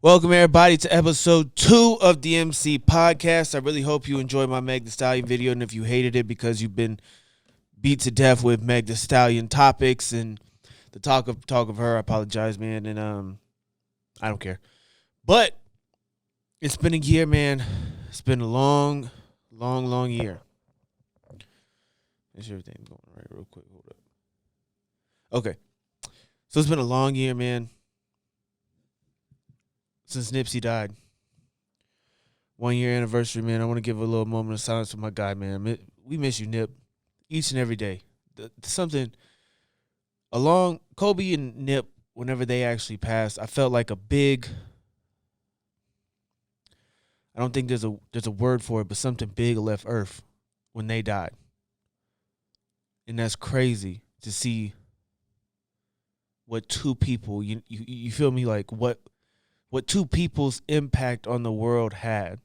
Welcome everybody to episode 2 of the Emcee podcast. I really hope you enjoyed my Meg Thee Stallion video, and if you hated it because you've been beat to death with Meg Thee Stallion topics and the talk of her, I apologize, man, and I don't care. But it's been a year, man. It's been a long year. Is everything going right real quick? Hold up. Okay. So it's been a long year, man, since Nipsey died. 1 year anniversary, man. I want to give a little moment of silence for my guy, man. We miss you, Nip, each and every day. Something along Kobe and Nip, whenever they actually passed, I felt like a big, I don't think there's a word for it, but something big left Earth when they died. And that's crazy to see what two people, you feel me, like what two people's impact on the world had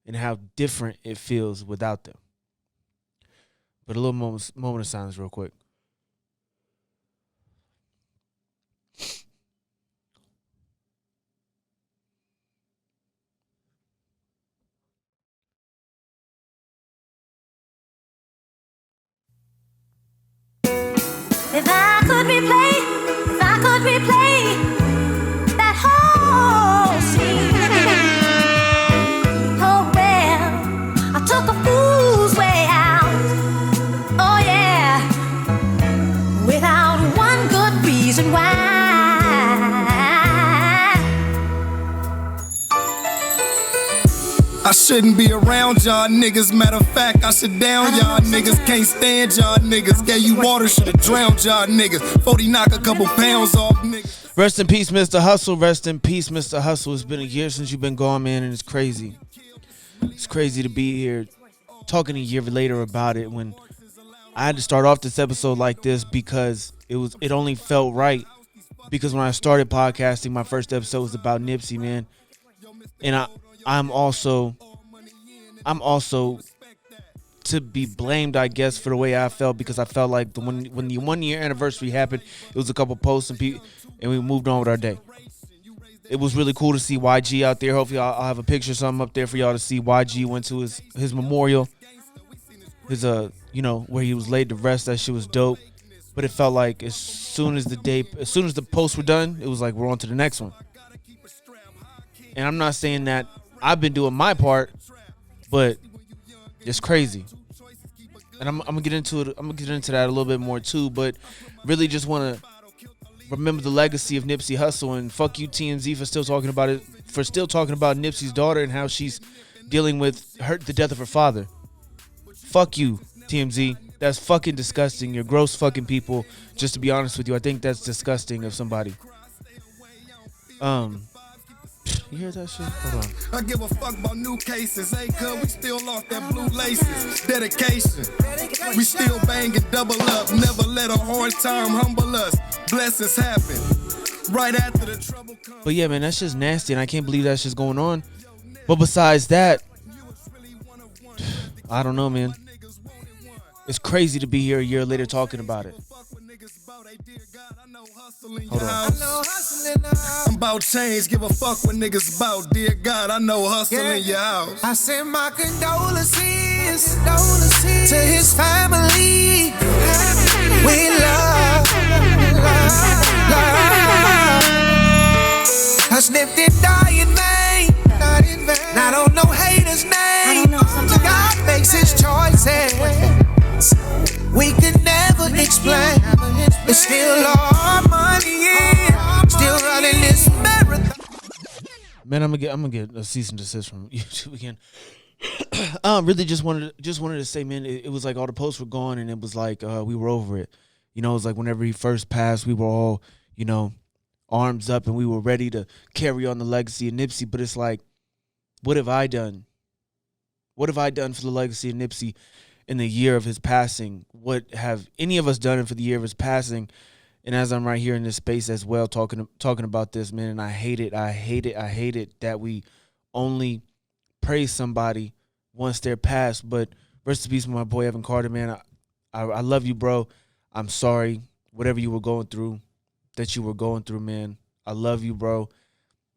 and how different it feels without them. But a little moment of silence real quick. If I could replay that whole scene. Oh well, I took a fool's way out. Oh yeah, without one good reason why. I shouldn't be around y'all niggas. Matter of fact, I should down y'all niggas. Can't stand y'all niggas. Gave you water, should've drowned y'all niggas. 40 knock a couple pounds off niggas. Rest in peace, Mr. Hussle. Rest in peace, Mr. Hussle. It's been a year since you've been gone, man, and it's crazy. It's crazy to be here talking a year later about it when I had to start off this episode like this because it only felt right. Because when I started podcasting, my first episode was about Nipsey, man. And I'm also to be blamed, I guess, for the way I felt, because I felt like when the 1 year anniversary happened, it was a couple posts and we moved on with our day. It was really cool to see YG out there. Hopefully I'll have a picture or something up there for y'all to see. YG went to his memorial, his where he was laid to rest. That shit was dope. But it felt like as soon as the posts were done, it was like we're on to the next one. And I'm not saying that I've been doing my part, but it's crazy. And I'm gonna get into it. I'm gonna get into that a little bit more too. But really, just want to remember the legacy of Nipsey Hussle, and fuck you, TMZ, for still talking about Nipsey's daughter and how she's dealing with the death of her father. Fuck you, TMZ. That's fucking disgusting. You're gross fucking people. Just to be honest with you, I think that's disgusting of somebody. You hear that shit? Hold on. I give a fuck about new cases. Hey, cuz we still off that blue laces. Dedication. We still banging double up. Never let a hard time humble us. Blessings happen right after the trouble comes. But yeah, man, that's just nasty, and I can't believe that shit's going on. But besides that, I don't know, man. It's crazy to be here a year later talking about it. Hold on. I'm about change, give a fuck what niggas about. Dear God, I know hustle in your house. I send my condolences to his family. We love. I sniffed and die in vain. Not on no hater's name. God makes his choices. We can never explain. It's still our money in. Still running this marathon. Man, I'm gonna get a cease and desist from YouTube again. Really just wanted to say, man, it was like all the posts were gone, and it was like we were over it. It was like whenever he first passed, we were all, arms up, and we were ready to carry on the legacy of Nipsey. But it's like, what have I done? What have I done for the legacy of Nipsey in the year of his passing? What have any of us done for the year of his passing? And as I'm right here in this space as well, talking about this, man, and I hate it that we only praise somebody once they're passed. But rest in peace, my boy Evan Carter, man. I love you, bro. I'm sorry, whatever you were going through, man. I love you, bro.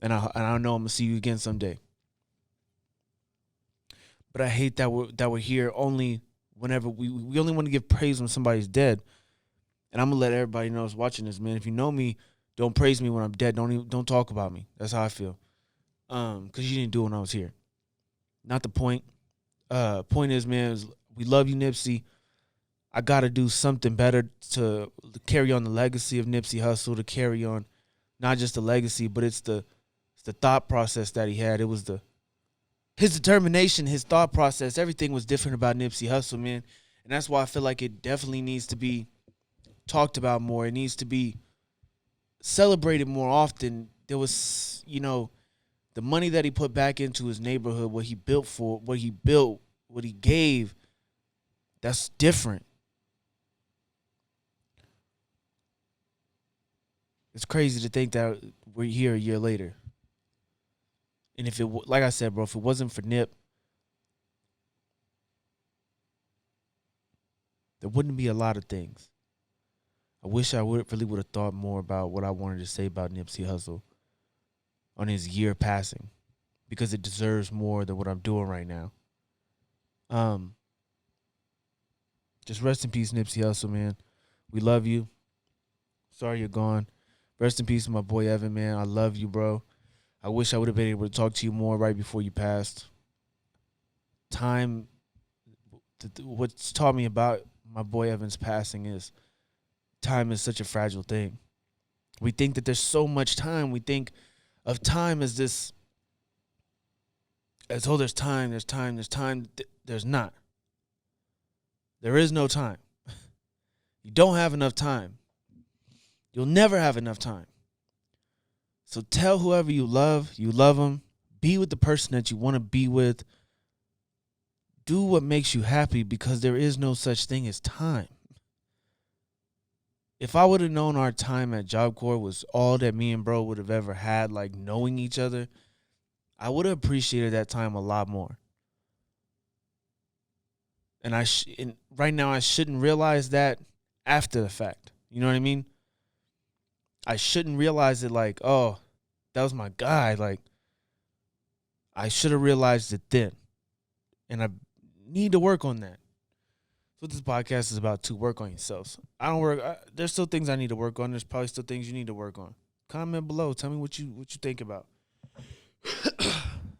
And I know I'm gonna see you again someday. But I hate that we're here only whenever we only want to give praise when somebody's dead. And I'm gonna let everybody know who's watching this, man. If you know me, don't praise me when I'm dead. Don't talk about me. That's how I feel. Because you didn't do it when I was here. Not the point. Point is, man, we love you, Nipsey. I gotta do something better to carry on the legacy of Nipsey Hussle, to carry on not just the legacy, but it's the thought process that he had. It was his determination, his thought process. Everything was different about Nipsey Hussle, man. And that's why I feel like it definitely needs to be talked about more. It needs to be celebrated more often. There was, the money that he put back into his neighborhood, what he built, what he gave, that's different. It's crazy to think that we're here a year later. And if like I said, bro, if it wasn't for Nip, there wouldn't be a lot of things. I wish I really would have thought more about what I wanted to say about Nipsey Hussle on his year passing, because it deserves more than what I'm doing right now. Just rest in peace, Nipsey Hussle, man. We love you. Sorry you're gone. Rest in peace, my boy Evan, man. I love you, bro. I wish I would have been able to talk to you more right before you passed. Time, what's taught me about my boy Evan's passing is time is such a fragile thing. We think that there's so much time. We think of time as this, as, oh, there's time. There's not. There is no time. You don't have enough time. You'll never have enough time. So tell whoever you love them. Be with the person that you want to be with. Do what makes you happy, because there is no such thing as time. If I would have known our time at Job Corps was all that me and bro would have ever had, like knowing each other, I would have appreciated that time a lot more. And and right now I shouldn't realize that after the fact. You know what I mean? I shouldn't realize it like, oh, that was my guy. Like, I should have realized it then. And I need to work on that. What this podcast is about, to work on yourselves. There's still things I need to work on. There's probably still things you need to work on. Comment below. Tell me what you think about.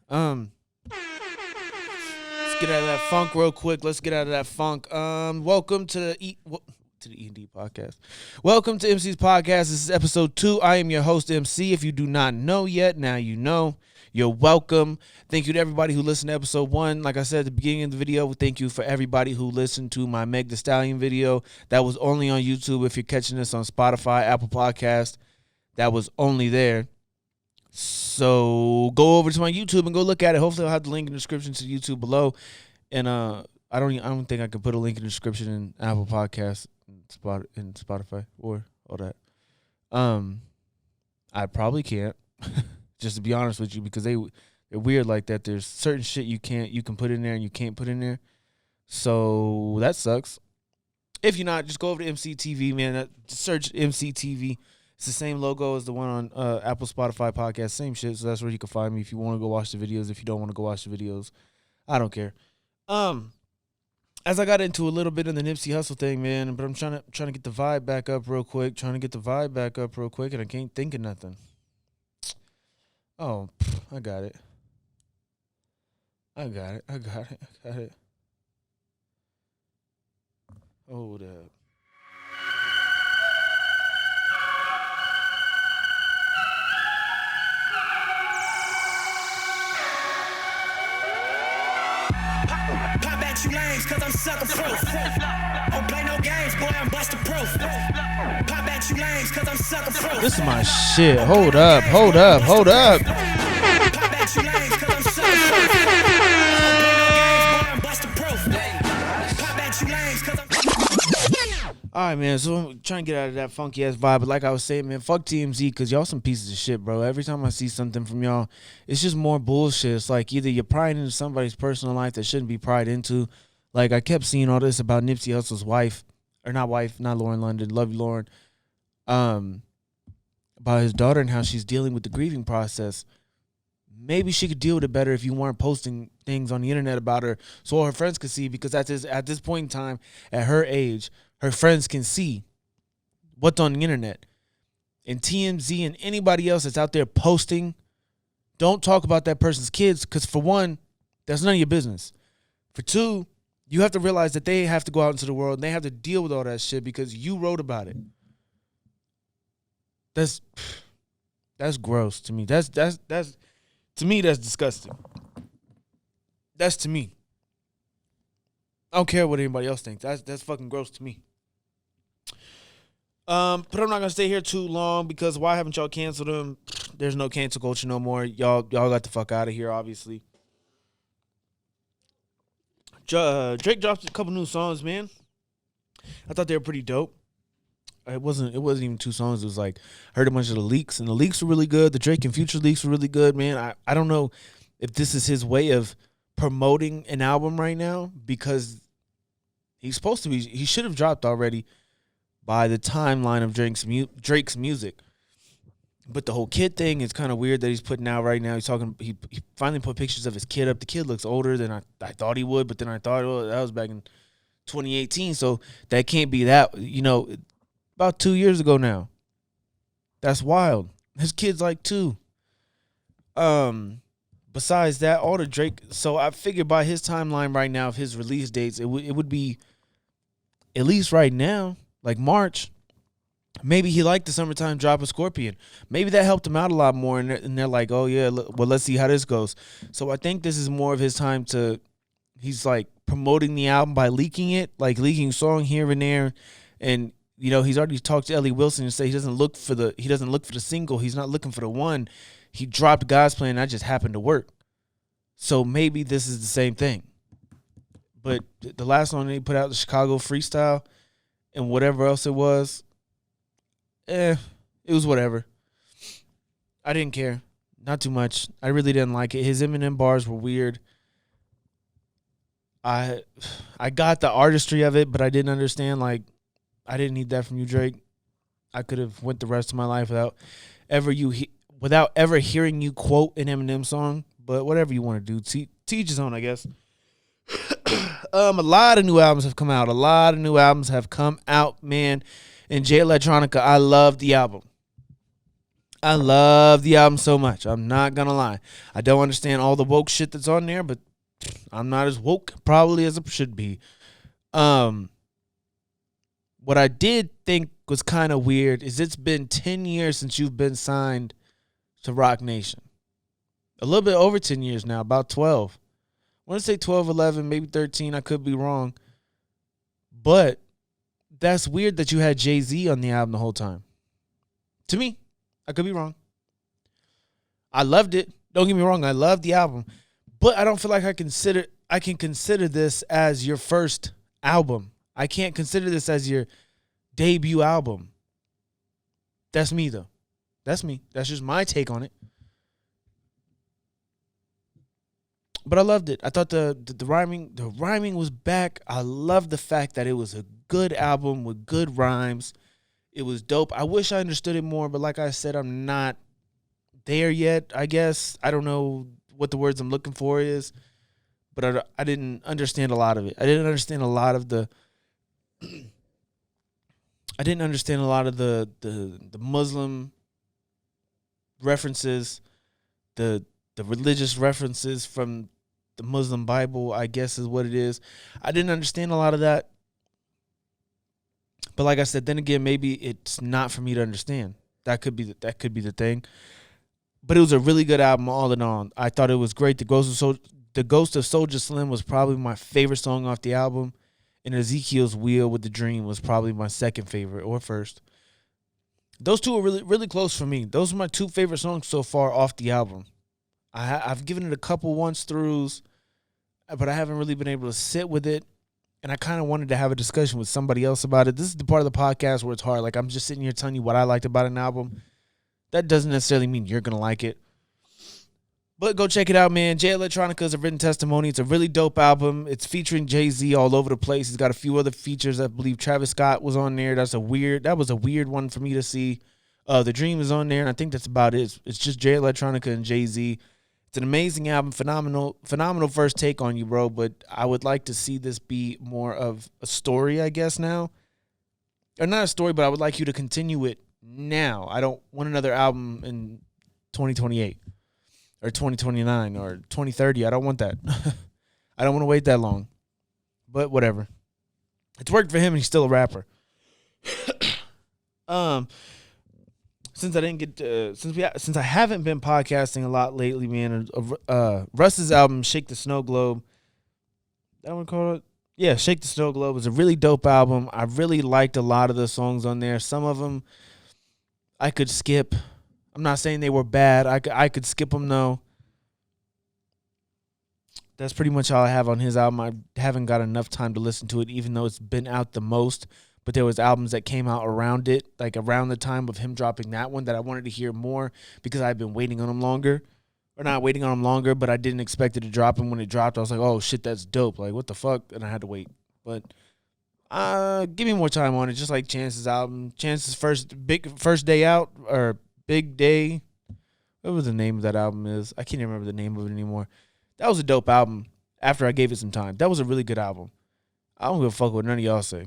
Let's get out of that funk real quick. Welcome to the E&D podcast. Welcome to Emcee's podcast. This is episode 2. I am your host, Emcee. If you do not know yet, now you know. You're welcome. Thank you to everybody who listened to episode 1. Like I said at the beginning of the video, thank you for everybody who listened to my Meg Thee Stallion video. That was only on YouTube. If you're catching this on Spotify, Apple Podcast, that was only there. So go over to my YouTube and go look at it. Hopefully I'll have the link in the description to YouTube below. And I don't think I can put a link in the description in Apple Podcasts and Spotify or all that. I probably can't. Just to be honest with you, because they're weird like that. There's certain shit you can put in there and you can't put in there. So that sucks. If you're not, just go over to Emcee TV, man. Search Emcee TV. It's the same logo as the one on Apple, Spotify podcast. Same shit. So that's where you can find me if you want to go watch the videos. If you don't want to go watch the videos, I don't care. As I got into a little bit of the Nipsey Hussle thing, man, but I'm trying to get the vibe back up real quick. And I can't think of nothing. Oh, I got it. Hold up. Pop at you lanes, cause I'm sucker proof. Don't play no games, boy, I'm buster proof. Pop at you lanes, cause I'm sucker proof. This is my shit. Hold up. Pop at you lanes, cause I'm sucker proof. Don't play no games, boy, I'm buster proof. Pop at you lanes, cause I'm. All right, man. So I'm trying to get out of that funky ass vibe. But like I was saying, man, fuck TMZ, because y'all some pieces of shit, bro. Every time I see something from y'all, it's just more bullshit. It's like either you're prying into somebody's personal life that shouldn't be pried into. Like I kept seeing all this about Nipsey Hussle's wife, or not Lauren London. Love you, Lauren. about his daughter and how she's dealing with the grieving process. Maybe she could deal with it better if you weren't posting things on the internet about her so all her friends could see, because at this point in time, at her age, her friends can see what's on the internet. And TMZ and anybody else that's out there posting, don't talk about that person's kids, because for one, that's none of your business. For two, you have to realize that they have to go out into the world and they have to deal with all that shit because you wrote about it. That's gross to me. That's to me, that's disgusting. That's to me. I don't care what anybody else thinks. That's fucking gross to me. But I'm not gonna stay here too long because why haven't y'all canceled him? There's no cancel culture no more. Y'all got the fuck out of here, obviously. Drake dropped a couple new songs, man. I thought they were pretty dope. It wasn't even 2 songs. It was like I heard a bunch of the leaks, and the leaks were really good. The Drake and Future leaks were really good, man. I don't know if this is his way of promoting an album right now, because he's supposed to be. He should have dropped already by the timeline of Drake's music. But the whole kid thing is kind of weird that he's putting out right now. He finally put pictures of his kid up. The kid looks older than I thought he would, but then I thought, oh, that was back in 2018, so that can't be that, about 2 years ago now. That's wild. His kid's like 2. Besides that, all the Drake, so I figured by his timeline right now of his release dates, it would be at least right now, like March. Maybe he liked the summertime drop of Scorpion. Maybe that helped him out a lot more, and they're like, oh yeah, well, let's see how this goes. So I think this is more of his time he's like promoting the album by leaking it, like leaking song here and there. And he's already talked to Ellie Wilson and said he doesn't look for the single. He's not looking for the one. He dropped God's Plan. That just happened to work. So maybe this is the same thing. But the last song they put out, the Chicago Freestyle, and whatever else it was, it was whatever. I didn't care. Not too much. I really didn't like it. His Eminem bars were weird. I got the artistry of it, but I didn't understand, like, I didn't need that from you, Drake. I could have went the rest of my life without ever hearing you quote an Eminem song. But whatever you want to do, teach his own, I guess. A lot of new albums have come out. Man. And Jay Electronica, I love the album. I love the album so much. I'm not gonna lie. I don't understand all the woke shit that's on there, but I'm not as woke probably as I should be. What I did think was kind of weird is it's been 10 years since you've been signed to Rock Nation. A little bit over 10 years now, about 12. I want to say 12, 11, maybe 13. I could be wrong. But that's weird that you had Jay-Z on the album the whole time. To me, I could be wrong. I loved it. Don't get me wrong. I love the album. But I don't feel like I can consider this as your first album. I can't consider this as your debut album. That's me, though. That's me. That's just my take on it. But I loved it. I thought the rhyming was back. I loved the fact that it was a good album with good rhymes. It was dope. I wish I understood it more, but like I said, I'm not there yet, I guess. I don't know what the words I'm looking for is, but I didn't understand a lot of it. I didn't understand a lot of the Muslim references, the religious references from the Muslim Bible, I guess is what it is. I didn't understand a lot of that. But like I said, then again, maybe it's not for me to understand. That could be the thing. But it was a really good album all in all. I thought it was great. The Ghost of Soulja Slim was probably my favorite song off the album. And Ezekiel's Wheel with the Dream was probably my second favorite or first. Those two are really, really close for me. Those are my 2 favorite songs so far off the album. I've given it a couple once-throughs, but I haven't really been able to sit with it. And I kind of wanted to have a discussion with somebody else about it. This is the part of the podcast where it's hard. Like, I'm just sitting here telling you what I liked about an album. That doesn't necessarily mean you're going to like it. But go check it out, man. Jay Electronica is a written testimony. It's a really dope album. It's featuring Jay-Z all over the place. He's got a few other features. I believe Travis Scott was on there. That was a weird one for me to see. The Dream is on there, and I think that's about it. It's just Jay Electronica and Jay-Z. It's an amazing album, phenomenal first take on you, bro. But I would like to see this be more of a story, I guess, now. Or not a story, but I would like you to continue it now. I don't want another album in 2028 or 2029 or 2030. I don't want that. I don't want to wait that long. But whatever. It's worked for him, and he's still a rapper. Since I didn't get to, since I haven't been podcasting a lot lately, man. Russ's album "Shake the Snow Globe," that one called it. Yeah, "Shake the Snow Globe" was a really dope album. I really liked a lot of the songs on there. Some of them I could skip. I'm not saying they were bad. I could skip them though. That's pretty much all I have on his album. I haven't got enough time to listen to it, even though it's been out the most. But there was albums that came out around it, like around the time of him dropping that one, that I wanted to hear more because I've been waiting on him longer. Or not waiting on him longer, but I didn't expect it to drop. And when it dropped, I was like, oh, shit, that's dope. Like, what the fuck? And I had to wait. But give me more time on it, just like Chance's album. Chance's first day out, or Big Day. What was the name of that album is? I can't even remember the name of it anymore. That was a dope album after I gave it some time. That was a really good album. I don't give a fuck what none of y'all say.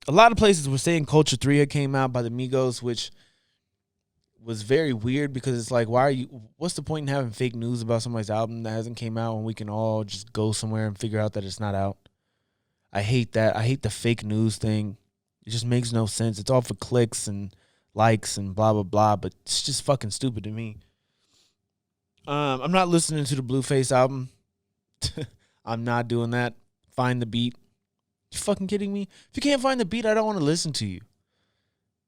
A lot of places were saying Culture 3 had came out by the Migos, which was very weird because it's like, what's the point in having fake news about somebody's album that hasn't came out when we can all just go somewhere and figure out that it's not out? I hate that. I hate the fake news thing. It just makes no sense. It's all for clicks and likes and blah, blah, blah, but it's just fucking stupid to me. I'm not listening to the Blueface album. I'm not doing that. Find the beat. You fucking kidding me? If you can't find the beat, I don't want to listen to you.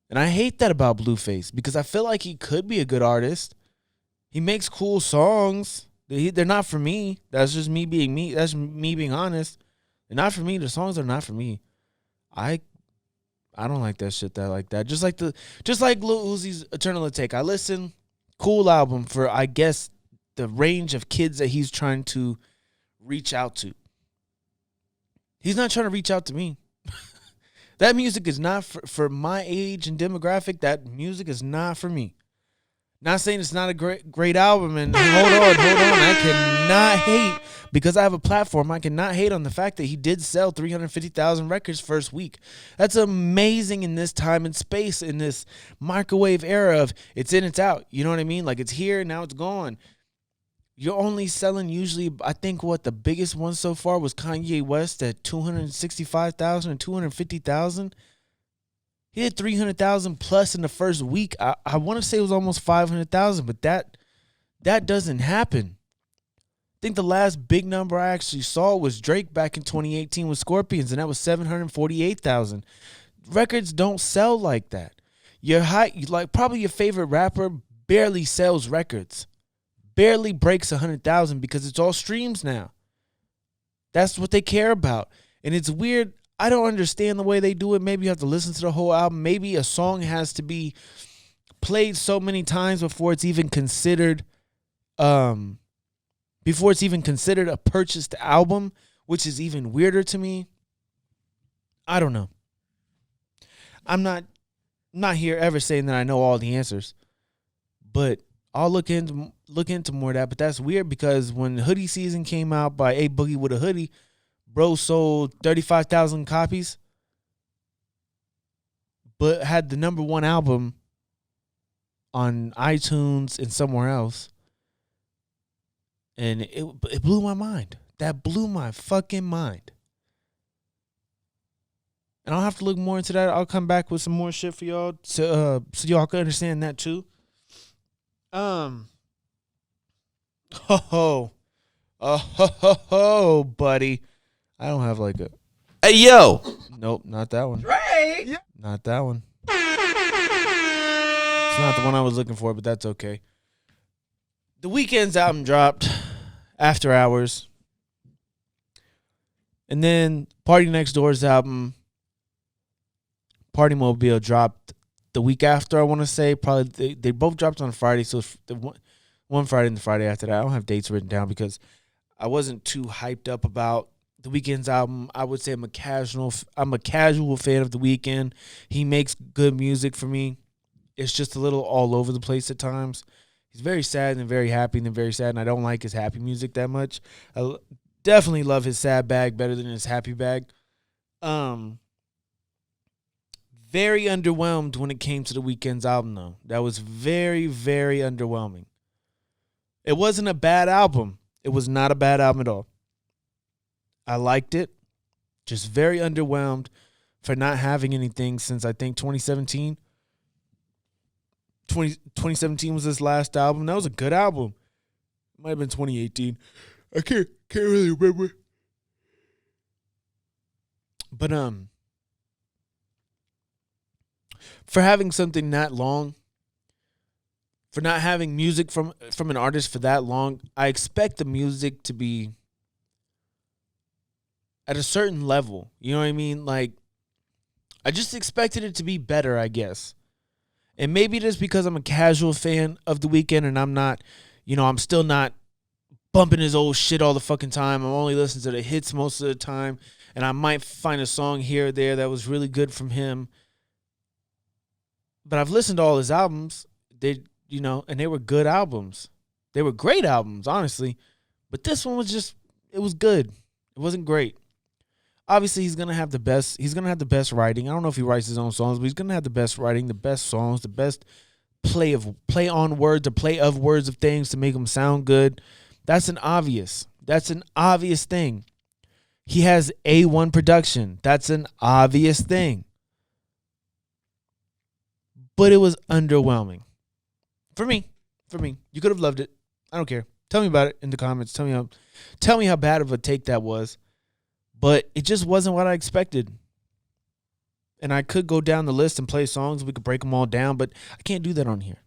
And I hate that about Blueface because I feel like he could be a good artist. He makes cool songs. They're not for me. That's just me being me. That's me being honest. They're not for me. The songs are not for me. I don't like that shit like that. Just like Lil Uzi's Eternal Atake. I listen. Cool album for, I guess, the range of kids that he's trying to reach out to. He's not trying to reach out to me. That music is not for my age and demographic. That music is not for me. Not saying it's not a great album. And hold on. I cannot hate, because I have a platform. I cannot hate on the fact that he did sell 350,000 records first week. That's amazing in this time and space, in this microwave era of it's in, it's out. You know what I mean? Like, it's here, now it's gone. You're only selling usually, I think, the biggest one so far was Kanye West at 265,000 and 250,000. He had 300,000 plus in the first week. I want to say it was almost 500,000, but that doesn't happen. I think the last big number I actually saw was Drake back in 2018 with Scorpions, and that was 748,000. Records don't sell like that. Probably your favorite rapper barely sells records. Barely breaks 100,000 because it's all streams now. That's what they care about. And it's weird. I don't understand the way they do it. Maybe you have to listen to the whole album. Maybe a song has to be played so many times before it's even considered a purchased album, which is even weirder to me. I don't know. I'm not here ever saying that I know all the answers, but I'll look into more of that. But that's weird because when Hoodie Season came out by A Boogie with a Hoodie, bro sold 35,000 copies, but had the number one album on iTunes and somewhere else. And it blew my mind. That blew my fucking mind. And I'll have to look more into that. I'll come back with some more shit for y'all so y'all can understand that too. Buddy. I don't have like a. Hey, yo. Nope, not that one. Drake. Not that one. It's not the one I was looking for, but that's okay. The Weeknd's album dropped, After Hours. And then Party Next Door's album, Party Mobile, dropped the week after, I want to say. Probably they both dropped on Friday, so one Friday and the Friday after that. I don't have dates written down because I wasn't too hyped up about The Weeknd's album, I would say I'm a casual fan of The Weeknd. He makes good music for me. It's just a little all over the place at times. He's very sad and very happy and then very sad, and I don't like his happy music that much. I definitely love his sad bag better than his happy bag. Very underwhelmed when it came to The Weeknd's album, though. That was very, very underwhelming. It wasn't a bad album. It was not a bad album at all. I liked it. Just very underwhelmed for not having anything since, I think, 2017. 2017 was his last album. That was a good album. Might have been 2018. I can't really remember. But for having something that long, for not having music from an artist for that long, I expect the music to be at a certain level. You know what I mean? Like, I just expected it to be better, I guess. And maybe just because I'm a casual fan of The Weeknd and I'm not, I'm still not bumping his old shit all the fucking time. I'm only listening to the hits most of the time. And I might find a song here or there that was really good from him. But I've listened to all his albums. And they were good albums. They were great albums, honestly. But this one was it was good. It wasn't great. Obviously, he's gonna have the best writing. I don't know if he writes his own songs, but he's gonna have the best writing, the best songs, the best play on words, or play of words of things to make them sound good. That's an obvious thing. He has A1 production. That's an obvious thing. But it was underwhelming. For me. You could have loved it. I don't care. Tell me about it in the comments. Tell me how bad of a take that was. But it just wasn't what I expected. And I could go down the list and play songs. We could break them all down, but I can't do that on here.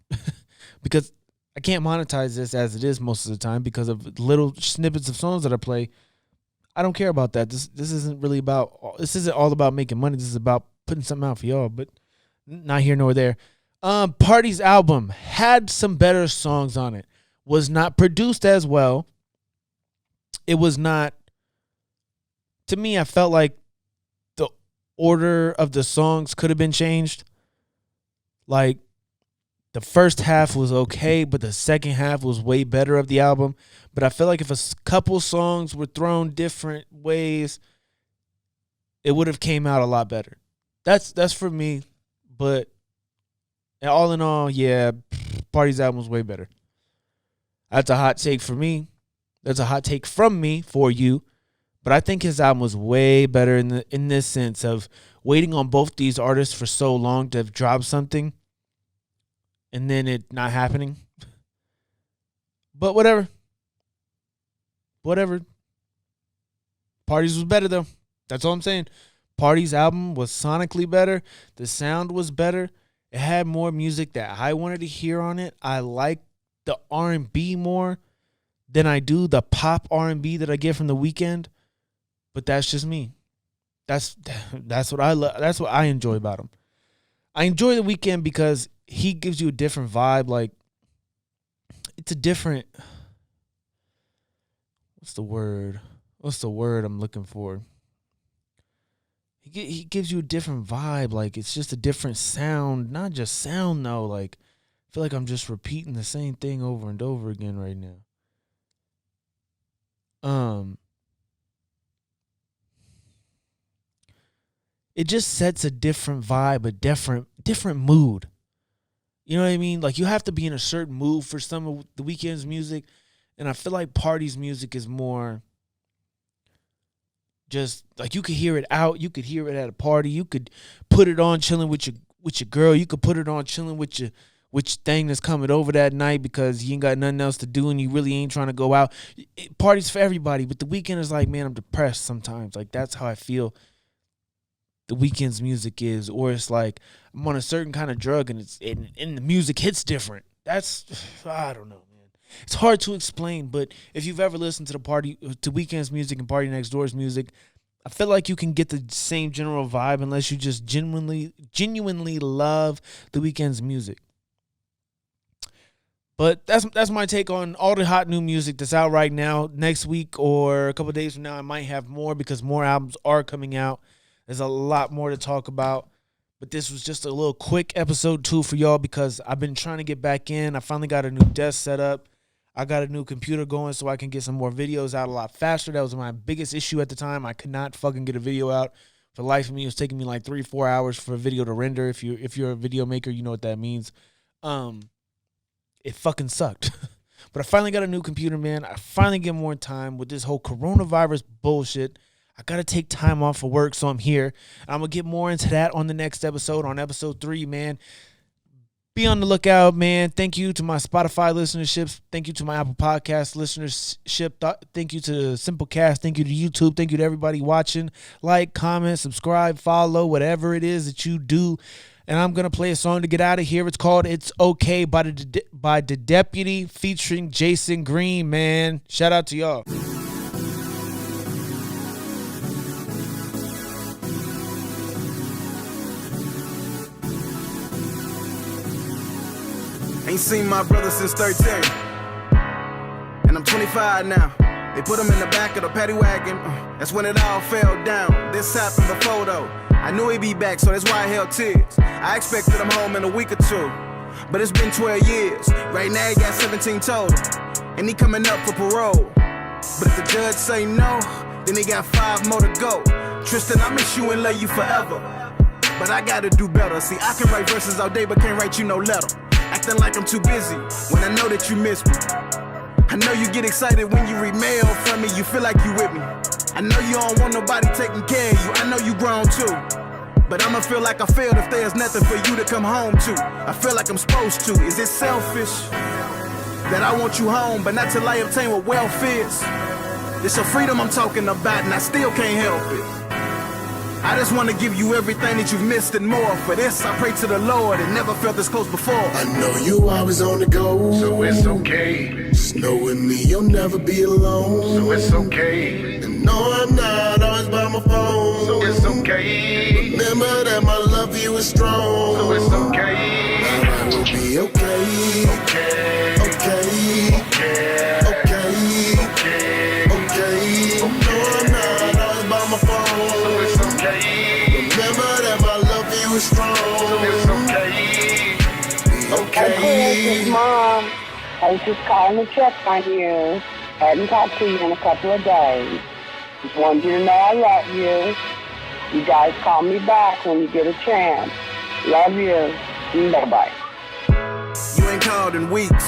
Because I can't monetize this as it is most of the time because of little snippets of songs that I play. I don't care about that. This isn't all about making money. This is about putting something out for y'all, but not here nor there. Party's album had some better songs on it. Was not produced as well. It was not. To me, I felt like the order of the songs could have been changed. Like, the first half was okay, but the second half was way better of the album. But I feel like if a couple songs were thrown different ways, it would have came out a lot better. That's for me. But all in all, yeah, Party's album was way better. That's a hot take for me. That's a hot take from me for you. But I think his album was way better in this sense of waiting on both these artists for so long to have dropped something and then it not happening. But whatever. Party's was better, though. That's all I'm saying. Party's album was sonically better. The sound was better. It had more music that I wanted to hear on it. I like the R&B more than I do the pop R&B that I get from The Weeknd. But that's just me. That's what I love. That's what I enjoy about him. I enjoy The Weeknd because he gives you a different vibe. Like, it's a different. What's the word I'm looking for? He gives you a different vibe. Like, it's just a different sound. Not just sound, though. Like, I feel like I'm just repeating the same thing over and over again right now. It just sets a different vibe, a different mood. You know what I mean? Like, you have to be in a certain mood for some of The Weeknd's music. And I feel like Party's music is more just like you could hear it out. You could hear it at a party. You could put it on chilling with your girl. You could put it on chilling with your thing that's coming over that night because you ain't got nothing else to do and you really ain't trying to go out. Party's for everybody. But The Weeknd is like, man, I'm depressed sometimes. Like, that's how I feel The Weeknd's music is. Or it's like I'm on a certain kind of drug and the music hits different. That's, I don't know, man. It's hard to explain, but if you've ever listened to Weeknd's music and Party Next Door's music, I feel like you can get the same general vibe unless you just genuinely love The Weeknd's music. But that's my take on all the hot new music that's out right now. Next week or a couple of days from now, I might have more because more albums are coming out. There's a lot more to talk about. But this was just a little quick episode 2 for y'all because I've been trying to get back in. I finally got a new desk set up. I got a new computer going so I can get some more videos out a lot faster. That was my biggest issue at the time. I could not fucking get a video out. For the life of me, it was taking me like 3-4 hours for a video to render. If you're a video maker, you know what that means. It fucking sucked. But I finally got a new computer, man. I finally get more time with this whole coronavirus bullshit. I got to take time off of work, so I'm here. I'm going to get more into that on the next episode, on episode 3, man. Be on the lookout, man. Thank you to my Spotify listenerships. Thank you to my Apple Podcast listenership. Thank you to Simplecast. Thank you to YouTube. Thank you to everybody watching. Like, comment, subscribe, follow, whatever it is that you do. And I'm going to play a song to get out of here. It's called It's Okay by the Deputy featuring Jason Green, man. Shout out to y'all. Ain't seen my brother since 13. And I'm 25 now. They put him in the back of the paddy wagon. That's when it all fell down. This happened before though. I knew he'd be back, so that's why I held tears. I expected him home in a week or 2. But it's been 12 years. Right now he got 17 total. And he coming up for parole. But if the judge say no, then he got 5 more to go. Tristan, I miss you and love you forever. But I gotta do better. See, I can write verses all day, but can't write you no letter. Acting like I'm too busy when I know that you miss me. I know you get excited when you read mail from me. You feel like you with me. I know you don't want nobody taking care of you. I know you grown too. But I'ma feel like I failed if there's nothing for you to come home to. I feel like I'm supposed to. Is it selfish that I want you home, but not till I obtain what wealth is? It's a freedom I'm talking about, and I still can't help it. I just want to give you everything that you've missed and more. For this, I pray to the Lord and never felt this close before. I know you always on the go, so it's okay. Just know with me you'll never be alone, so it's okay. And no, I'm not always by my phone, so it's okay. Remember that my love for you is strong, so it's okay. I will be okay. Okay. Okay. Okay. Okay. Okay. Okay. No, I'm not always by my phone, so it's okay. Remember that my love for you is strong, so it's okay. Okay. This is Mom. I was just calling to check on you. Hadn't talked to you in a couple of days. Just wanted you to know I love you. You guys call me back when you get a chance. Love you. Bye-bye. You ain't called in weeks.